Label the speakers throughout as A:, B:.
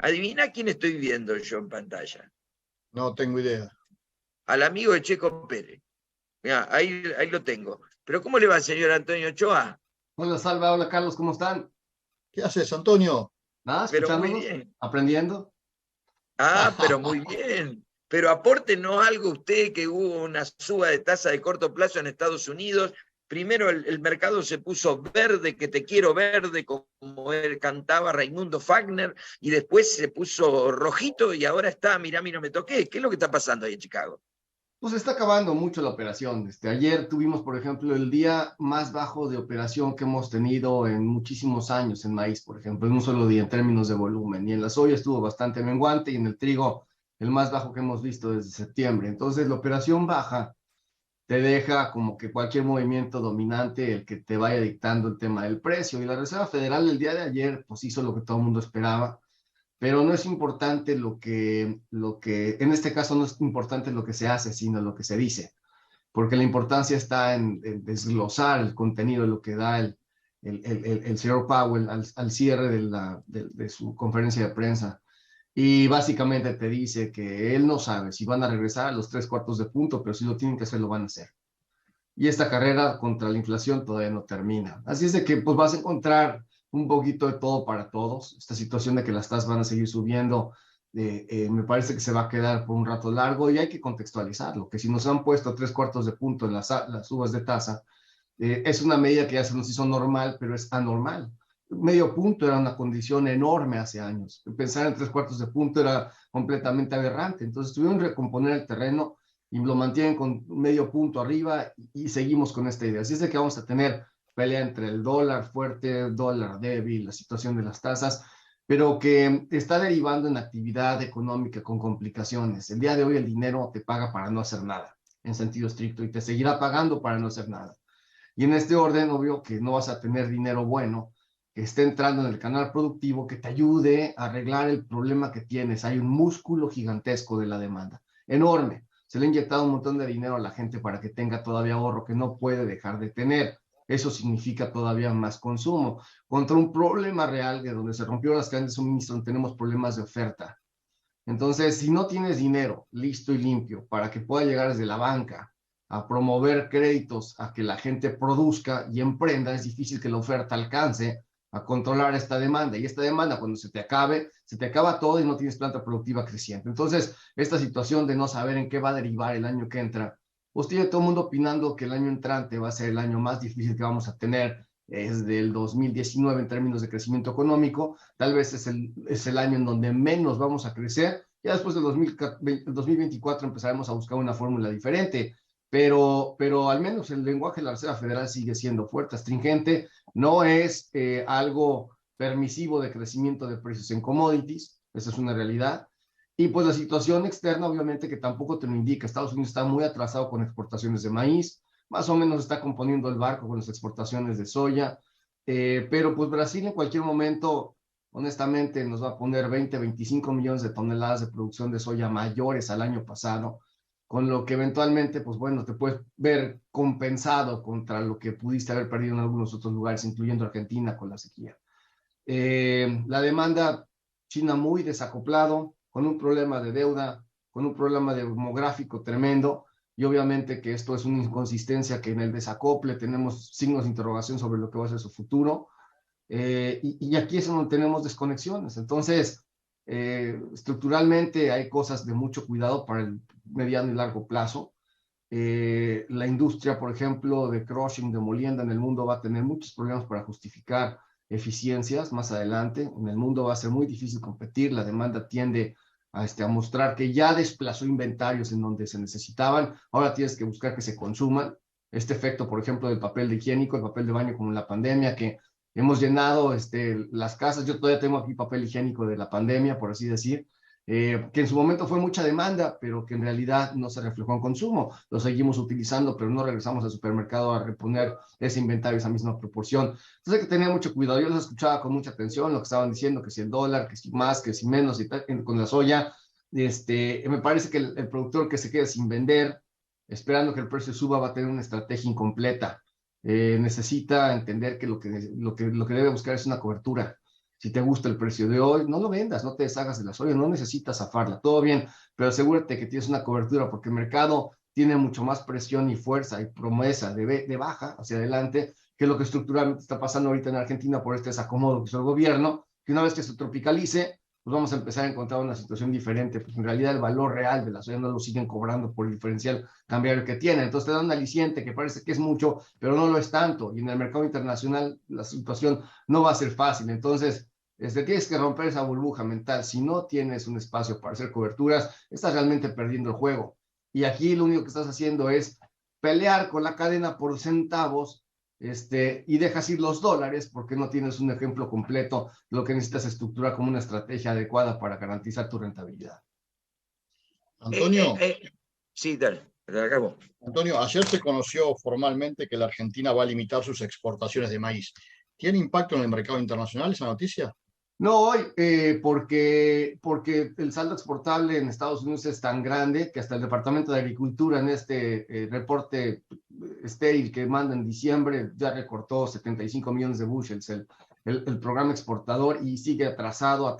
A: Adivina quién estoy viendo yo en pantalla.
B: No tengo idea.
A: Al amigo de Checo Pérez. Mirá, ahí lo tengo. Pero ¿cómo le va, señor Antonio Ochoa?
C: Hola, Salva, hola, Carlos, ¿cómo están?
B: ¿Qué haces, Antonio?
C: Nada,
A: Pero muy
C: escuchándonos,
A: bien.
C: aprendiendo.
A: Pero muy bien. Pero apórtenos algo usted, que hubo una suba de tasa de corto plazo en Estados Unidos. Primero el mercado se puso verde, que te quiero verde, como él cantaba Raimundo Fagner, y después se puso rojito y ahora está, mirá, no me toqué. ¿Qué es lo que está pasando ahí en Chicago?
C: Pues está acabando mucho la operación. Ayer tuvimos, por ejemplo, el día más bajo de operación que hemos tenido en muchísimos años en maíz, por ejemplo, en un solo día en términos de volumen. Y en la soya estuvo bastante menguante y en el trigo el más bajo que hemos visto desde septiembre. Entonces, la operación baja te deja como que cualquier movimiento dominante el que te vaya dictando el tema del precio. Y la Reserva Federal el día de ayer pues hizo lo que todo el mundo esperaba, pero no es importante en este caso no es importante lo que se hace, sino lo que se dice, porque la importancia está en desglosar el contenido de lo que da el señor Powell al cierre de su conferencia de prensa. Y básicamente te dice que él no sabe si van a regresar a los 3/4 de punto, pero si lo tienen que hacer, lo van a hacer. Y esta carrera contra la inflación todavía no termina. Así es de que pues vas a encontrar un poquito de todo para todos. Esta situación de que las tasas van a seguir subiendo, me parece que se va a quedar por un rato largo y hay que contextualizarlo, que si nos han puesto 3/4 de punto en las subas de tasa, es una medida que ya se nos hizo normal, pero es anormal. Medio punto era una condición enorme hace años. Pensar en 3/4 de punto era completamente aberrante. Entonces tuvieron que recomponer el terreno y lo mantienen con medio punto arriba y seguimos con esta idea. Así es de que vamos a tener pelea entre el dólar fuerte, dólar débil, la situación de las tasas, pero que está derivando en actividad económica con complicaciones. El día de hoy el dinero te paga para no hacer nada, en sentido estricto, y te seguirá pagando para no hacer nada. Y en este orden, obvio que no vas a tener dinero bueno que esté entrando en el canal productivo que te ayude a arreglar el problema que tienes. Hay un músculo gigantesco de la demanda, enorme. Se le ha inyectado un montón de dinero a la gente para que tenga todavía ahorro que no puede dejar de tener. Eso significa todavía más consumo. Contra un problema real de donde se rompieron las cadenas de suministro, tenemos problemas de oferta. Entonces, si no tienes dinero listo y limpio para que pueda llegar desde la banca a promover créditos, a que la gente produzca y emprenda, es difícil que la oferta alcance a controlar esta demanda. Y esta demanda, cuando se te acaba todo y no tienes planta productiva creciente. Entonces, esta situación de no saber en qué va a derivar el año que entra, pues tiene todo el mundo opinando que el año entrante va a ser el año más difícil que vamos a tener desde el 2019 en términos de crecimiento económico. Tal vez es el año en donde menos vamos a crecer. Ya después del 2024 empezaremos a buscar una fórmula diferente, pero al menos el lenguaje de la Reserva Federal sigue siendo fuerte, astringente, no es algo permisivo de crecimiento de precios en commodities, esa es una realidad. Y pues la situación externa, obviamente, que tampoco te lo indica. Estados Unidos está muy atrasado con exportaciones de maíz, más o menos está componiendo el barco con las exportaciones de soya, pero pues Brasil en cualquier momento, honestamente, nos va a poner 20, 25 millones de toneladas de producción de soya mayores al año pasado, con lo que eventualmente, pues bueno, te puedes ver compensado contra lo que pudiste haber perdido en algunos otros lugares, incluyendo Argentina con la sequía. La demanda China muy desacoplado, con un problema de deuda, con un problema demográfico tremendo, y obviamente que esto es una inconsistencia que en el desacople tenemos signos de interrogación sobre lo que va a ser su futuro, y aquí es donde tenemos desconexiones. Entonces, estructuralmente hay cosas de mucho cuidado para el mediano y largo plazo. La industria, por ejemplo, de crushing, de molienda en el mundo va a tener muchos problemas para justificar eficiencias más adelante. En el mundo va a ser muy difícil competir, la demanda tiende a mostrar que ya desplazó inventarios en donde se necesitaban, ahora tienes que buscar que se consuman. Este efecto, por ejemplo, del papel de higiénico, el papel de baño como en la pandemia, que hemos llenado las casas, yo todavía tengo aquí papel higiénico de la pandemia, por así decir, que en su momento fue mucha demanda, pero que en realidad no se reflejó en consumo. Lo seguimos utilizando, pero no regresamos al supermercado a reponer ese inventario, esa misma proporción. Entonces hay que tener mucho cuidado. Yo los escuchaba con mucha atención, lo que estaban diciendo, que si el dólar, que si más, que si menos, y tal, con la soya. Me parece que el productor que se quede sin vender, esperando que el precio suba, va a tener una estrategia incompleta. Necesita entender que lo que debe buscar es una cobertura. Si te gusta el precio de hoy, no lo vendas, no te deshagas de la soya, no necesitas zafarla, todo bien, pero asegúrate que tienes una cobertura porque el mercado tiene mucho más presión y fuerza y promesa de baja hacia adelante, que es lo que estructuralmente está pasando ahorita en Argentina por este desacomodo que hizo el gobierno, que una vez que se tropicalice, pues vamos a empezar a encontrar una situación diferente, porque en realidad el valor real de la soya no lo siguen cobrando por el diferencial cambiario que tiene. Entonces te da un aliciente que parece que es mucho, pero no lo es tanto. Y en el mercado internacional la situación no va a ser fácil. Entonces, tienes que romper esa burbuja mental. Si no tienes un espacio para hacer coberturas, estás realmente perdiendo el juego. Y aquí lo único que estás haciendo es pelear con la cadena por centavos, y dejas ir los dólares porque no tienes un ejemplo completo. Lo que necesitas es estructurar como una estrategia adecuada para garantizar tu rentabilidad.
B: Antonio,
A: Sí, dale, acabo.
B: Antonio, ayer se conoció formalmente que la Argentina va a limitar sus exportaciones de maíz. ¿Tiene impacto en el mercado internacional esa noticia?
C: No hoy, porque el saldo exportable en Estados Unidos es tan grande que hasta el Departamento de Agricultura en este reporte stale que manda en diciembre ya recortó 75 millones de bushels el programa exportador y sigue atrasado.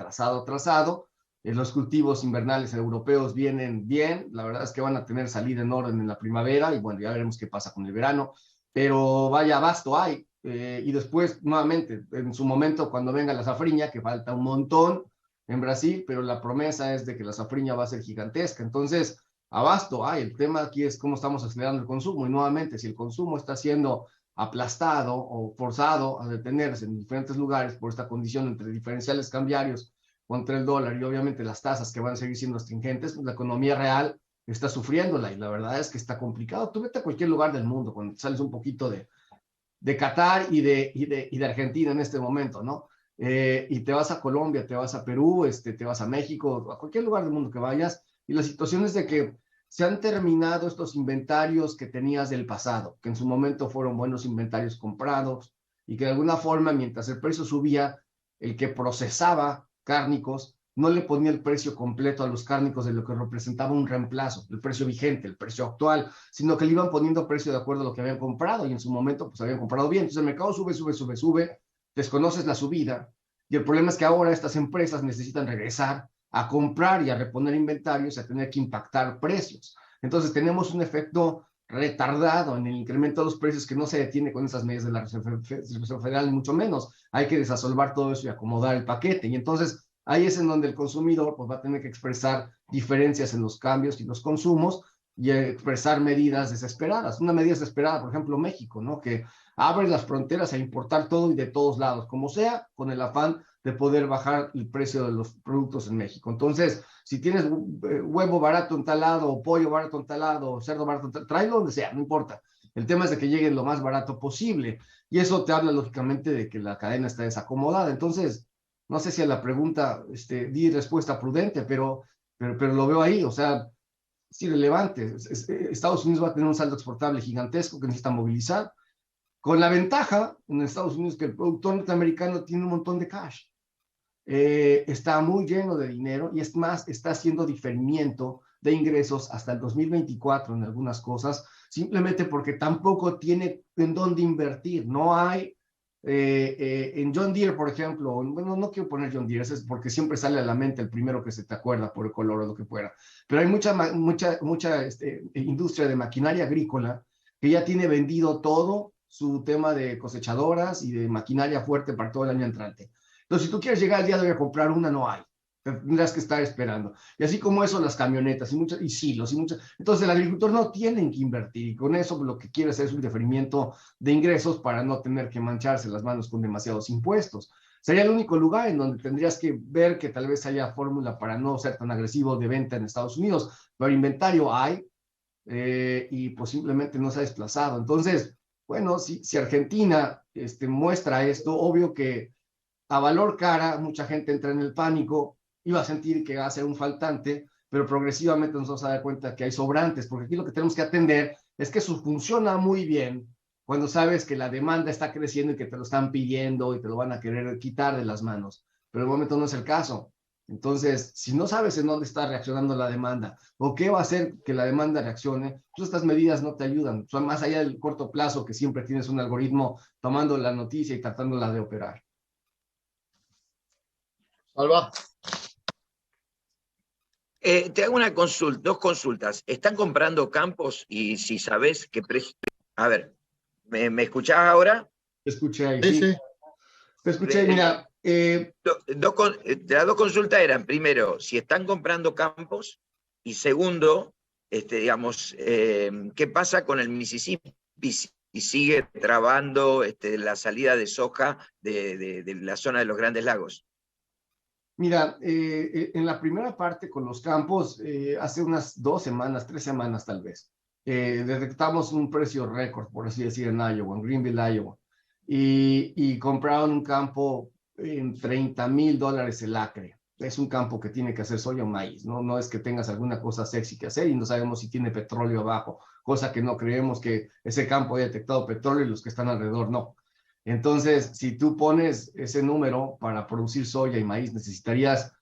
C: Los cultivos invernales europeos vienen bien, la verdad es que van a tener salida en orden en la primavera y bueno, ya veremos qué pasa con el verano, pero vaya, abasto hay. Y después, nuevamente, en su momento, cuando venga la safriña, que falta un montón en Brasil, pero la promesa es de que la safriña va a ser gigantesca. Entonces, abasto hay. El tema aquí es cómo estamos acelerando el consumo. Y nuevamente, si el consumo está siendo aplastado o forzado a detenerse en diferentes lugares por esta condición entre diferenciales cambiarios contra el dólar y obviamente las tasas que van a seguir siendo astringentes, pues la economía real está sufriéndola y la verdad es que está complicado. Tú vete a cualquier lugar del mundo cuando sales un poquito de Qatar y de Argentina en este momento, ¿no? Y te vas a Colombia, te vas a Perú, te vas a México, a cualquier lugar del mundo que vayas, y la situación es de que se han terminado estos inventarios que tenías del pasado, que en su momento fueron buenos inventarios comprados, y que de alguna forma, mientras el precio subía, el que procesaba cárnicos no le ponía el precio completo a los cárnicos de lo que representaba un reemplazo, el precio vigente, el precio actual, sino que le iban poniendo precio de acuerdo a lo que habían comprado y en su momento pues habían comprado bien. Entonces el mercado sube, desconoces la subida y el problema es que ahora estas empresas necesitan regresar a comprar y a reponer inventarios y a tener que impactar precios. Entonces tenemos un efecto retardado en el incremento de los precios que no se detiene con esas medidas de la Reserva Federal, ni mucho menos. Hay que desasolvar todo eso y acomodar el paquete. Y entonces ahí es en donde el consumidor pues, va a tener que expresar diferencias en los cambios y los consumos y expresar medidas desesperadas. Una medida desesperada, por ejemplo, México, ¿no? Que abre las fronteras a importar todo y de todos lados, como sea, con el afán de poder bajar el precio de los productos en México. Entonces, si tienes huevo barato en tal lado, o pollo barato en tal lado, o cerdo barato en tal, tráelo donde sea, no importa. El tema es de que llegue lo más barato posible. Y eso te habla, lógicamente, de que la cadena está desacomodada. Entonces, no sé si a la pregunta di respuesta prudente, pero lo veo ahí. O sea, es irrelevante. Estados Unidos va a tener un saldo exportable gigantesco que necesita movilizar, con la ventaja en Estados Unidos que el productor norteamericano tiene un montón de cash. Está muy lleno de dinero y es más, está haciendo diferimiento de ingresos hasta el 2024 en algunas cosas, simplemente porque tampoco tiene en dónde invertir. No hay en John Deere, por ejemplo, bueno, no quiero poner John Deere, es porque siempre sale a la mente el primero que se te acuerda por el color o lo que fuera, pero hay mucha industria de maquinaria agrícola que ya tiene vendido todo su tema de cosechadoras y de maquinaria fuerte para todo el año entrante. Entonces, si tú quieres llegar al día de hoy a comprar una, no hay. Tendrás que estar esperando. Y así como eso, las camionetas y silos y muchas. Entonces, el agricultor no tiene que invertir y con eso lo que quiere hacer es un diferimiento de ingresos para no tener que mancharse las manos con demasiados impuestos. Sería el único lugar en donde tendrías que ver que tal vez haya fórmula para no ser tan agresivo de venta en Estados Unidos, pero inventario hay y pues simplemente no se ha desplazado. Entonces, bueno, si Argentina muestra esto, obvio que a valor cara, mucha gente entra en el pánico y va a sentir que va a ser un faltante, pero progresivamente nos vamos a dar cuenta que hay sobrantes, porque aquí lo que tenemos que atender es que eso funciona muy bien cuando sabes que la demanda está creciendo y que te lo están pidiendo y te lo van a querer quitar de las manos, pero en el momento no es el caso. Entonces, si no sabes en dónde está reaccionando la demanda o qué va a hacer que la demanda reaccione, pues estas medidas no te ayudan. Son más allá del corto plazo que siempre tienes un algoritmo tomando la noticia y tratándola de operar.
B: Salva.
A: Te hago una consulta, dos consultas. ¿Están comprando campos? Y si sabés qué precio. A ver, ¿me escuchás ahora?
C: Te escuché ahí,
B: Sí,
C: sí.
B: sí.
C: Te escuché, mira.
A: Las dos consultas eran, primero, si están comprando campos, y segundo, digamos, ¿qué pasa con el Mississippi si sigue trabando la salida de soja de la zona de los Grandes Lagos?
C: Mira, en la primera parte con los campos, hace unas 2 semanas, 3 semanas tal vez, detectamos un precio récord, por así decir, en Iowa, en Greenville, Iowa, y compraron un campo en $30,000 el acre. Es un campo que tiene que hacer soya o maíz, ¿no? No es que tengas alguna cosa sexy que hacer y no sabemos si tiene petróleo abajo, cosa que no creemos que ese campo haya detectado petróleo y los que están alrededor no. Entonces, si tú pones ese número para producir soya y maíz, necesitarías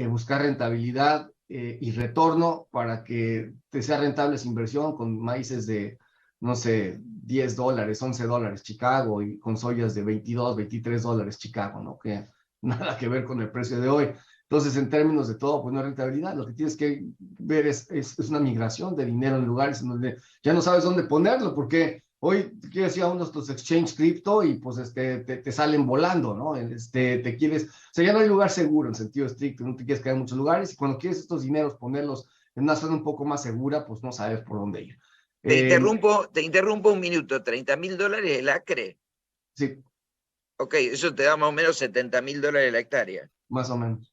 C: buscar rentabilidad y retorno para que te sea rentable esa inversión con maíces de, no sé, $10, $11 Chicago y con soyas de $22, $23 Chicago, ¿no? Que nada que ver con el precio de hoy. Entonces, en términos de todo, pues no hay rentabilidad. Lo que tienes que ver es una migración de dinero en lugares en donde ya no sabes dónde ponerlo, porque hoy quieres ir a uno de estos exchange cripto y pues te salen volando, ¿no? Te quieres, o sea, ya no hay lugar seguro en sentido estricto, no te quieres quedar en muchos lugares y cuando quieres estos dineros ponerlos en una zona un poco más segura, pues no sabes por dónde ir.
A: Te interrumpo un minuto, $30,000 el acre.
C: Sí,
A: Ok, eso te da más o menos $70,000 la hectárea.
C: más o menos.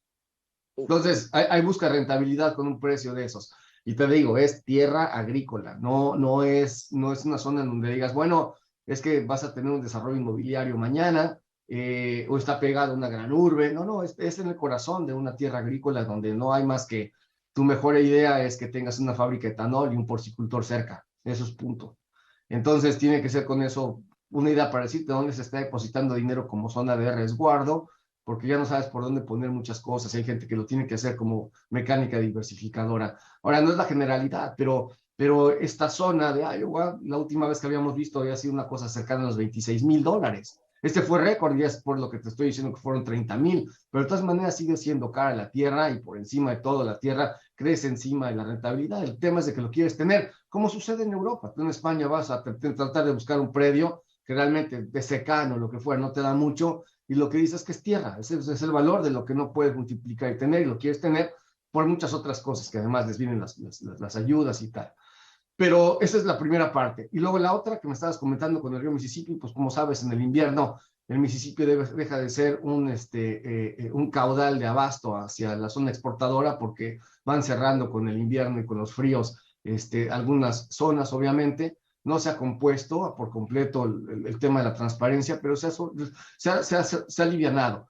A: Uf.
C: Entonces, hay busca rentabilidad con un precio de esos. Y te digo, es tierra agrícola, no es una zona en donde digas, bueno, es que vas a tener un desarrollo inmobiliario mañana, o está pegado a una gran urbe. No, no, es en el corazón de una tierra agrícola donde no hay más que tu mejor idea es que tengas una fábrica de etanol y un porcicultor cerca. Eso es punto. Entonces, tiene que ser con eso una idea para decirte dónde se está depositando dinero como zona de resguardo, porque ya no sabes por dónde poner muchas cosas. Hay gente que lo tiene que hacer como mecánica diversificadora. Ahora, no es la generalidad, pero esta zona de Iowa, la última vez que habíamos visto había sido una cosa cercana a los $26,000. Este fue récord y es por lo que te estoy diciendo que fueron 30,000, pero de todas maneras sigue siendo cara la tierra y por encima de todo la tierra crece encima de la rentabilidad. El tema es de que lo quieres tener, como sucede en Europa. Tú en España vas a tratar de buscar un predio que realmente de secano, lo que fuera, no te da mucho, y lo que dices que es tierra, ese es el valor de lo que no puedes multiplicar y tener, y lo quieres tener por muchas otras cosas, que además les vienen las ayudas y tal. Pero esa es la primera parte. Y luego la otra que me estabas comentando con el río Mississippi, pues como sabes, en el invierno el Mississippi deja de ser un caudal de abasto hacia la zona exportadora porque van cerrando con el invierno y con los fríos algunas zonas, obviamente. No se ha compuesto por completo el tema de la transparencia, pero se ha alivianado.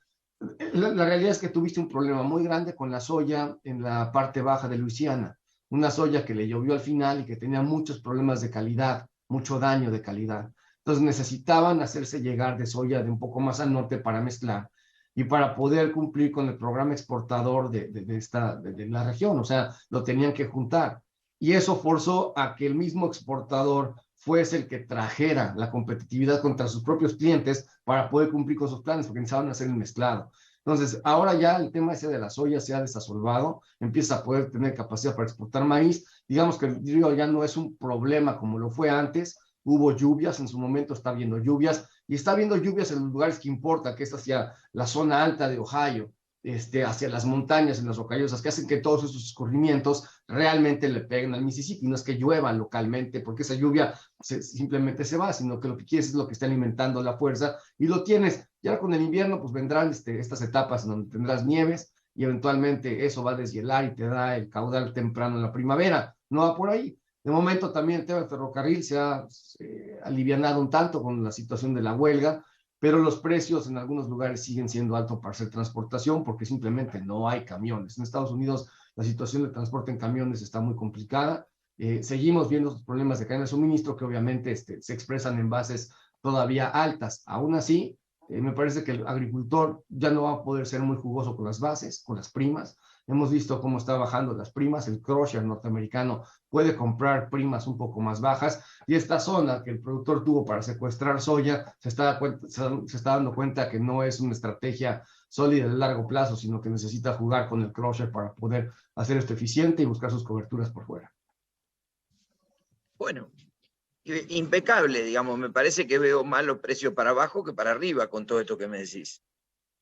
C: La realidad es que tuviste un problema muy grande con la soya en la parte baja de Luisiana, una soya que le llovió al final y que tenía muchos problemas de calidad, mucho daño de calidad. Entonces necesitaban hacerse llegar de soya de un poco más al norte para mezclar y para poder cumplir con el programa exportador de la región, o sea, lo tenían que juntar. Y eso forzó a que el mismo exportador fuese el que trajera la competitividad contra sus propios clientes para poder cumplir con sus planes, porque necesitaban hacer el mezclado. Entonces, ahora ya el tema ese de la soya se ha desasolvado, empieza a poder tener capacidad para exportar maíz. Digamos que el río ya no es un problema como lo fue antes. Hubo lluvias, en su momento está habiendo lluvias, y está habiendo lluvias en los lugares que importa, que es hacia la zona alta de Ohio, hacia las montañas, en las rocallosas, que hacen que todos esos escurrimientos realmente le peguen al Mississippi. No es que llueva localmente, porque esa lluvia simplemente se va, sino que lo que quieres es lo que está alimentando la fuerza, y lo tienes. Ya con el invierno, pues vendrán estas etapas en donde tendrás nieves, y eventualmente eso va a deshielar y te da el caudal temprano en la primavera. No va por ahí. De momento también el tema del ferrocarril se ha alivianado un tanto con la situación de la huelga, pero los precios en algunos lugares siguen siendo altos para hacer transportación porque simplemente no hay camiones. En Estados Unidos la situación de transporte en camiones está muy complicada. Seguimos viendo los problemas de cadena de suministro que obviamente se expresan en bases todavía altas. Aún así, me parece que el agricultor ya no va a poder ser muy jugoso con las bases, con las primas. hemos visto cómo está bajando las primas, el crusher norteamericano puede comprar primas un poco más bajas, y esta zona que el productor tuvo para secuestrar soya se está dando cuenta que no es una estrategia sólida de largo plazo, sino que necesita jugar con el crusher para poder hacer esto eficiente y buscar sus coberturas por fuera.
A: Bueno, impecable, digamos. Me parece que veo más los precios para abajo que para arriba con todo esto que me decís.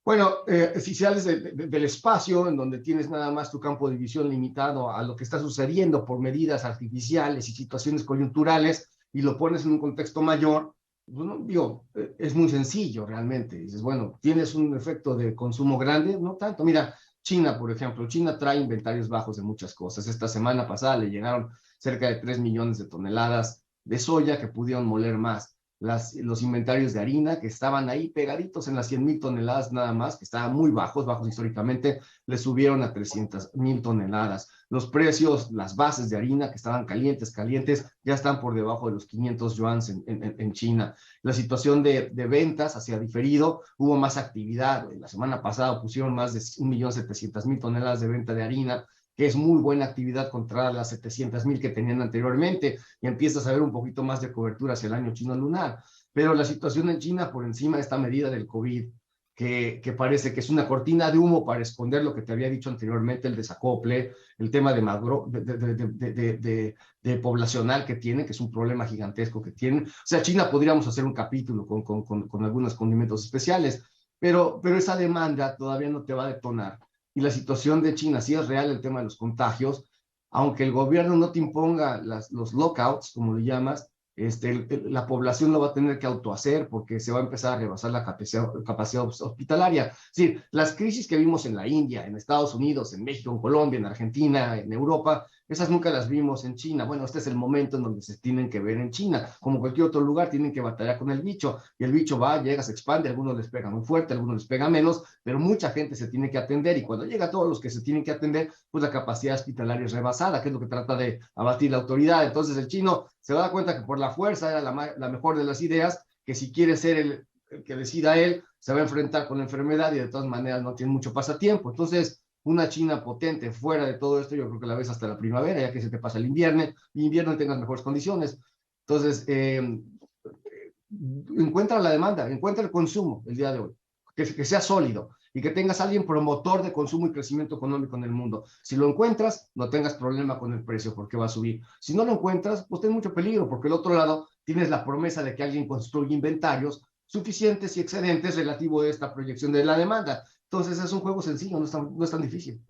C: Bueno, si sales del espacio, en donde tienes nada más tu campo de visión limitado a lo que está sucediendo por medidas artificiales y situaciones coyunturales, y lo pones en un contexto mayor, bueno, digo, es muy sencillo realmente. Dices, bueno, ¿tienes un efecto de consumo grande? No tanto. Mira, China, por ejemplo, China trae inventarios bajos de muchas cosas. Esta semana pasada le llegaron cerca de 3 millones de toneladas de soya que pudieron moler más. Los inventarios de harina que estaban ahí pegaditos en las 100,000 toneladas nada más, que estaban muy bajos históricamente, le subieron a 300,000 toneladas. Los precios, las bases de harina que estaban calientes, ya están por debajo de los 500 yuans en China. La situación de ventas hacia diferido, hubo más actividad. La semana pasada pusieron más de 1.700.000 toneladas de venta de harina, que es muy buena actividad contra las 700,000 que tenían anteriormente, y empiezas a ver un poquito más de cobertura hacia el año chino lunar. Pero la situación en China, por encima de esta medida del COVID, que parece que es una cortina de humo para esconder lo que te había dicho anteriormente, el desacople, el tema de poblacional que tiene, que es un problema gigantesco que tienen. O sea, China podríamos hacer un capítulo con algunos condimentos especiales, pero esa demanda todavía no te va a detonar. Y la situación de China, sí es real el tema de los contagios, aunque el gobierno no te imponga los lockouts, como le llamas, la población lo va a tener que autohacer porque se va a empezar a rebasar la capacidad hospitalaria. Es decir, las crisis que vimos en la India, en Estados Unidos, en México, en Colombia, en Argentina, en Europa, esas nunca las vimos en China. Bueno, este es el momento en donde se tienen que ver en China. Como cualquier otro lugar, tienen que batallar con el bicho, y el bicho va, llega, se expande, algunos les pega muy fuerte, algunos les pega menos, pero mucha gente se tiene que atender, y cuando llega a todos los que se tienen que atender, pues la capacidad hospitalaria es rebasada, que es lo que trata de abatir la autoridad. Entonces el chino se da cuenta que por la fuerza era la mejor de las ideas, que si quiere ser el que decida él, se va a enfrentar con la enfermedad, y de todas maneras no tiene mucho pasatiempo. Entonces, una China potente fuera de todo esto, yo creo que la ves hasta la primavera, ya que se te pasa el invierno y tengas mejores condiciones. Entonces, encuentra la demanda, encuentra el consumo el día de hoy, que sea sólido, y que tengas a alguien promotor de consumo y crecimiento económico en el mundo. Si lo encuentras, no tengas problema con el precio, porque va a subir. Si no lo encuentras, pues ten mucho peligro, porque al otro lado tienes la promesa de que alguien construye inventarios suficientes y excedentes relativo a esta proyección de la demanda. Entonces es un juego sencillo, no es tan difícil.